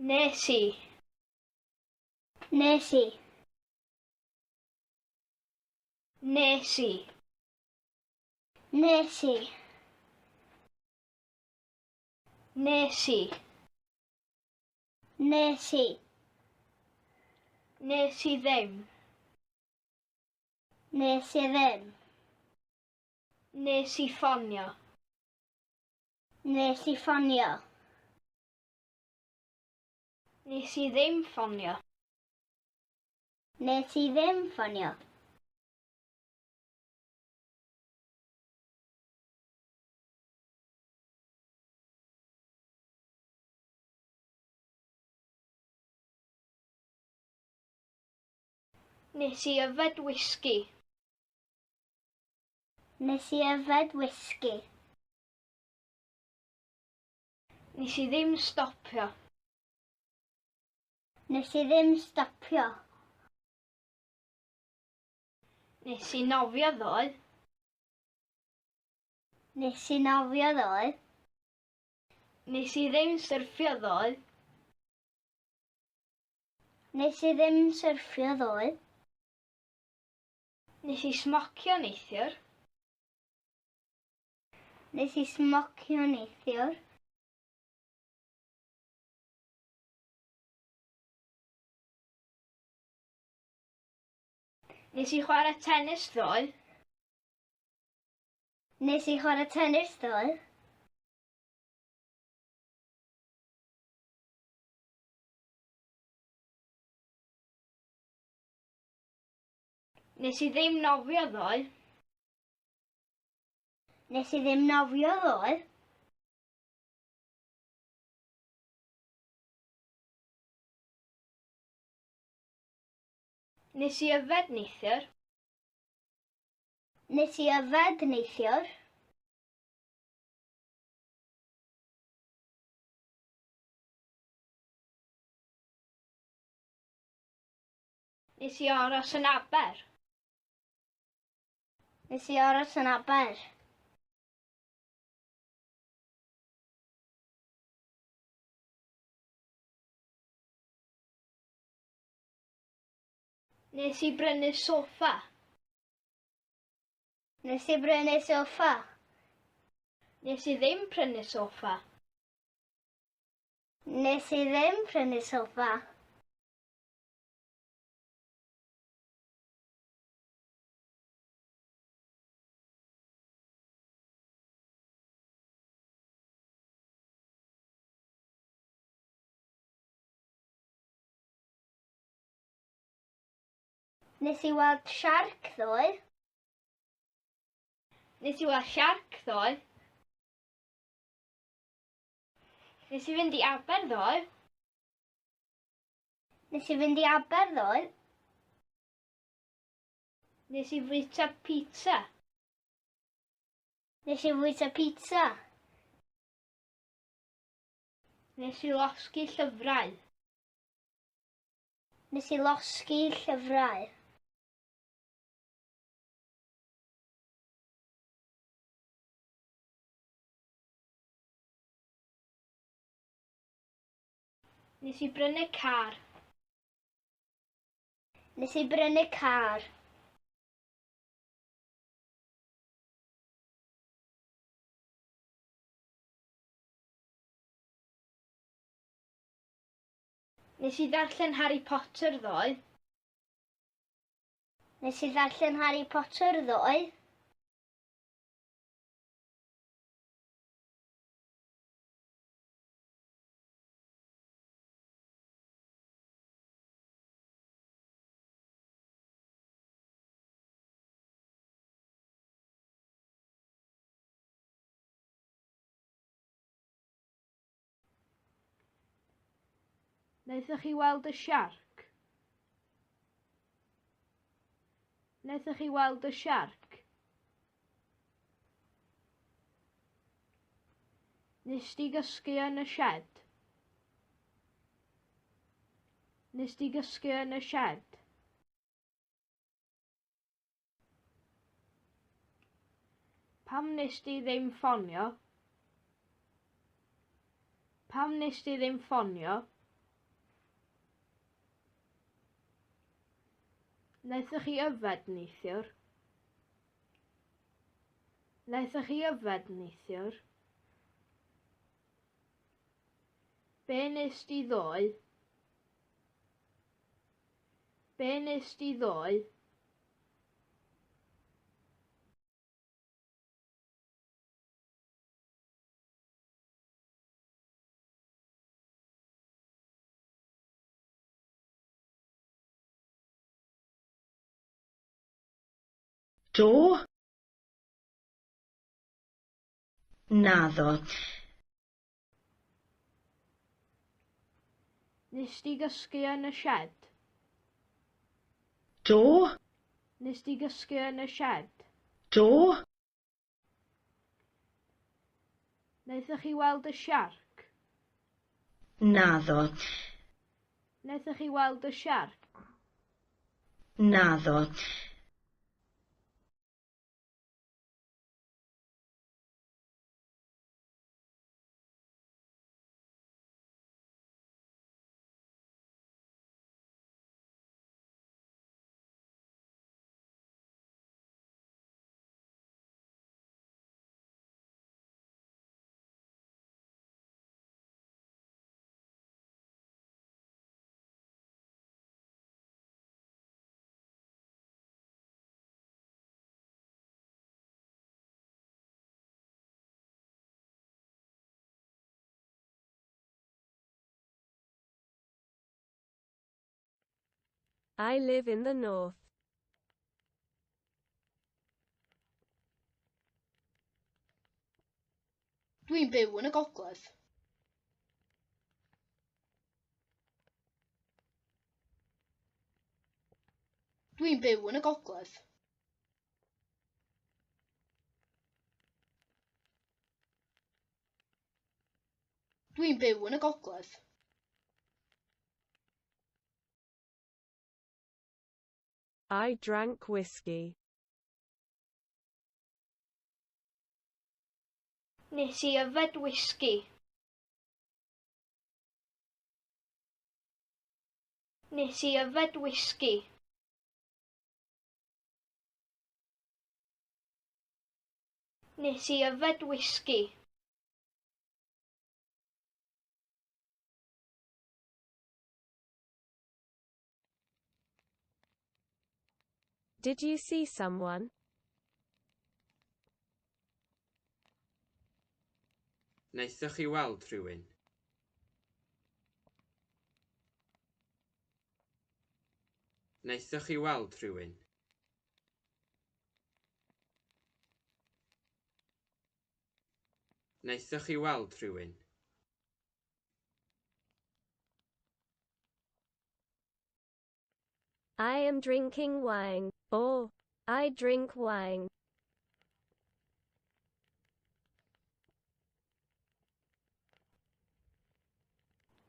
Wnes i. Wnes i. Wnes i. Wnes i. Wnes i. Wnes i. Wnes i ddim. Wnes i ddim. Wnes i ffonio. Wnes i ffonio. Wnes i ddim ffonio. Wnes i ddim ffonio. Wnes i yfed whisky. Wnes i yfed whisky. Wnes i ddim stopio. Wnes i ddim stopio. Wnes i nofio ddoe. Wnes i nofio ddoe. Wnes i ddim syrffio ddoe. Wnes i ddim syrffio ddoe. Wnes i smocio neithiwr. Wnes i smocio neithiwr. Wnes i chwarae tennis ddoe. Wnes i chwarae tennis ddoe. Wnes i ddim nofio ddoe. Wnes i ddim nofio ddoe. Wnes i yfed neithiwr. Wnes i yfed neithiwr. Wnes i aros yn Aber. Wnes i aros yn Aber. Wnes i brynu soffa. Wnes i brynu soffa. Wnes i ddim prynu soffa. Wnes i ddim prynu soffa. Wnes i weld siarc ddoe. Wnes i weld siarc ddoe. Wnes i fynd i Aber ddoe. Wnes i fynd i Aber ddoe. Wnes i fwyta pizza. Wnes i fwyta pizza. Wnes i losgi llyfrau. Wnes i losgi llyfrau. Wnes i brynu car. Wnes i brynu car. Wnes i ddarllen Harry Potter ddoe. Wnes i ddarllen Harry Potter ddoe. Wnaethoch chi weld y siarc? Wnaethoch chi weld y siarc? Nes di gysgu yn y sied? Nes di gysgu yn y sied? Pam nes di ddim ffonio? Pam nes di ddim ffonio? Wnaethoch chi yfed neithiwr? Wnaethoch chi yfed neithiwr? Be wnest ti ddoe? Be wnest ti ddoe? Do? Naddo. Wnes ti gysgu yn y sied? Do? Wnes ti gysgu yn y sied? Do? Wnaethoch chi weld y siarc? Naddo. Wnaethoch chi weld y siarc? Naddo. I live in the north. Dwi'n byw yn y gogledd. Dwi'n byw yn y gogledd. Dwi'n byw yn y gogledd. I drank whiskey. Nes i yfed whisky. Nes i yfed whisky. Nes i yfed whisky. Did you see someone? Wnaethoch chi weld rhywun? Wnaethoch chi weld rhywun? Wnaethoch chi weld rhywun? I am drinking wine. Or, I drink wine.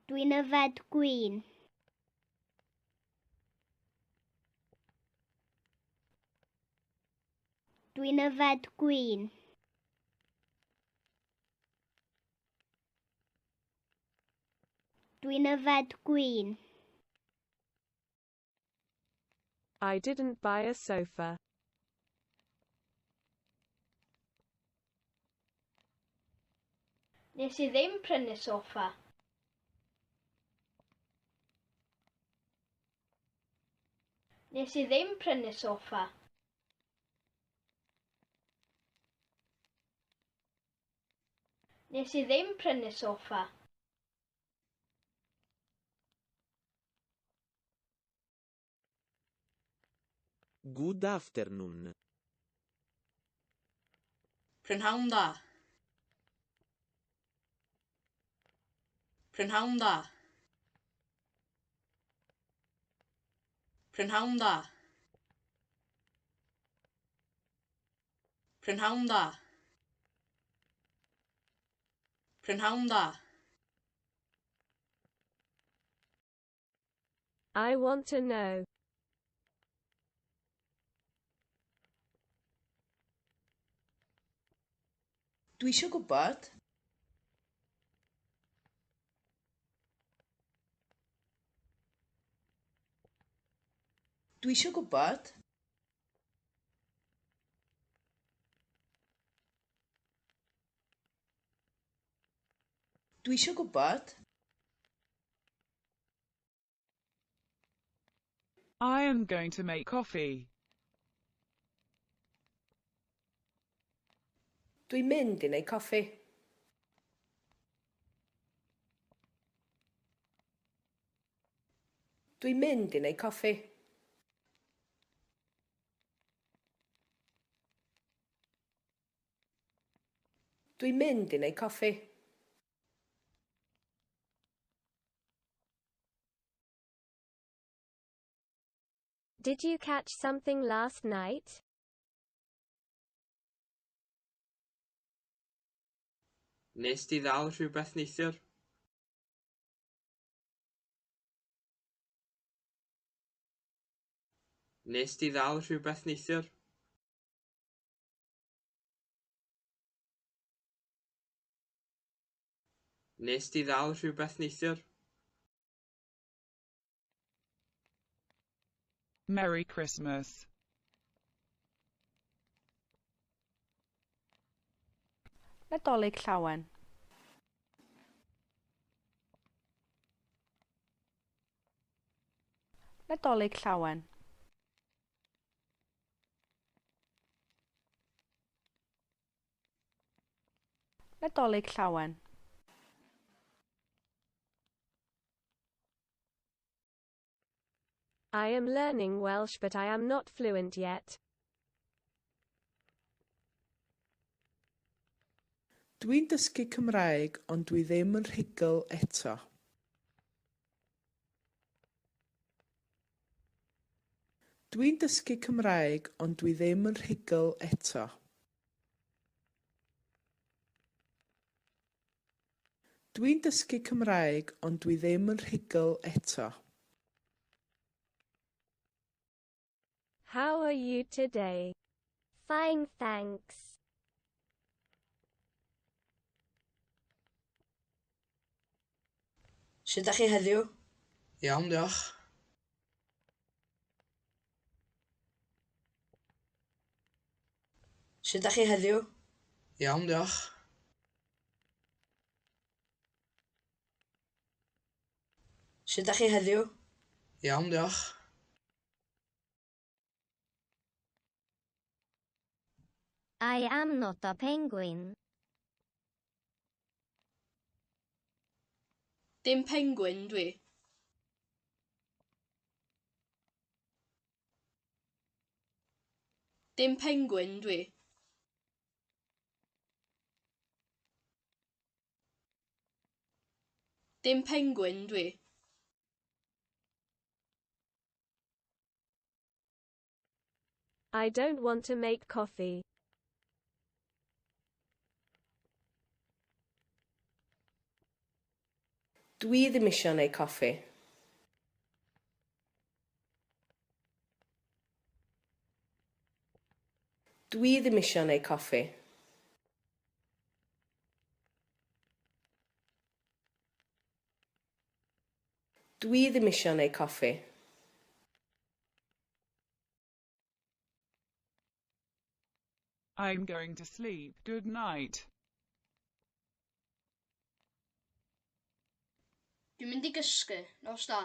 Dwi'n yfed gwin. Dwi'n yfed gwin. Dwi'n yfed gwin. I didn't buy a sofa. Nes i ddim prynu soffa. Nes i ddim prynu soffa. Nes i ddim prynu soffa. Good afternoon. Prynhawn da. Prynhawn da. Prynhawn da. Prynhawn da. Prynhawn da. I want to know. Dwi eisiau gwybod. Dwi eisiau gwybod. Dwi eisiau gwybod. I am going to make coffee. Dwi'n mynd i wneud coffi. Dwi'n mynd i wneud coffi. Dwi'n mynd i wneud coffi. Did you catch something last night? Wnest ti ddal rhywbeth neithiwr? Wnest ti ddal rhywbeth neithiwr? Wnest ti ddal rhywbeth neithiwr? Merry Christmas. Nadolig llawen. Nadolig llawen. Nadolig llawen. I am learning Welsh but I am not fluent yet. Dwi'n dysgu Cymraeg ond dwi ddim yn rhugl eto. Dwi'n dysgu Cymraeg ond dwi ddim yn rhugl eto. Dwi'n dysgu Cymraeg ond dwi ddim yn rhugl eto. How are you today? Fine, thanks. Sut ydych chi heddiw? Iawn, diolch. Sut ydych chi heddiw? Iawn, diolch. Sut ydych chi heddiw? Iawn, diolch. I am not a penguin. Dim penguin dwi. Dim penguin dwi. Dim penguin dwi. I don't want to make coffee. Dwi ddim eisiau gwneud coffi. Dwi ddim eisiau gwneud coffi. Dwi ddim eisiau gwneud coffi. I'm going to sleep. Good night. Dwi'n mynd i gysgu, nos da.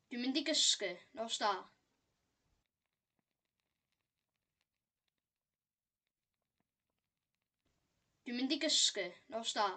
Dwi'n mynd i gysgu, nos da. Dwi'n mynd i gysgu, nos da.